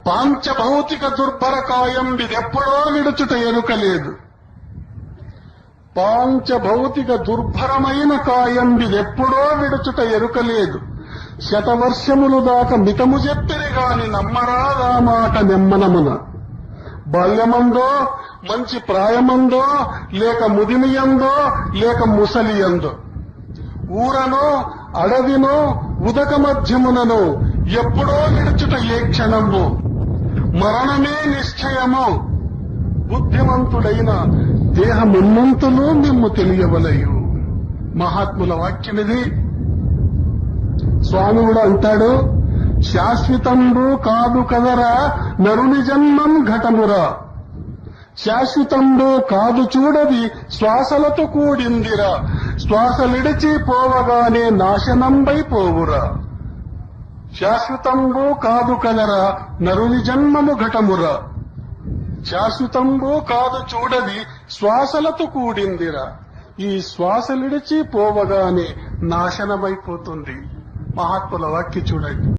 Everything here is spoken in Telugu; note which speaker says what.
Speaker 1: పాంచభౌతిక దుర్భరకాయం ఇదెప్పుడో విడుచుట ఎరుకలేదు. పాంచభౌతిక దుర్భరమైన కాయం ఇదెప్పుడో విడుచుట ఎరుకలేదు. శతవర్షములు దాకా మితము చెప్పిరి గాని నమ్మరాదా మాట నెమ్మనమున. బాల్యమందో, మంచి ప్రాయమందో, లేక ముదిమియందో, లేక ముసలియందో, ఊరనో అడవినో ఉదక మధ్యముననో ఎప్పుడో విడుచుట ఏ క్షణము. మరణమే నిశ్చయము. బుద్ధిమంతుడైన దేహమున్నంతలో మిమ్ము తెలియవలయు. మహాత్ముల వాక్యమిది. స్వామి కూడా అంటాడు, శాశ్వతంబు కాదు కదరా నరుని జన్మం ఘటమురా. శాశ్వతంబు కాదు చూడది శ్వాసలతో కూడిందిరా. శ్వాసలిడిచి పోవగానే నాశనంబై పోవురా. శాశ్వతంబు కాదు కదరా నరుని జన్మము ఘటమురా. శాశ్వతంబు కాదు చూడది శ్వాసలతో కూడిందిరా. ఈ శ్వాసలిడిచి పోవగానే నాశనమైపోతుంది. మహాత్ముల వాక్య చూడండి.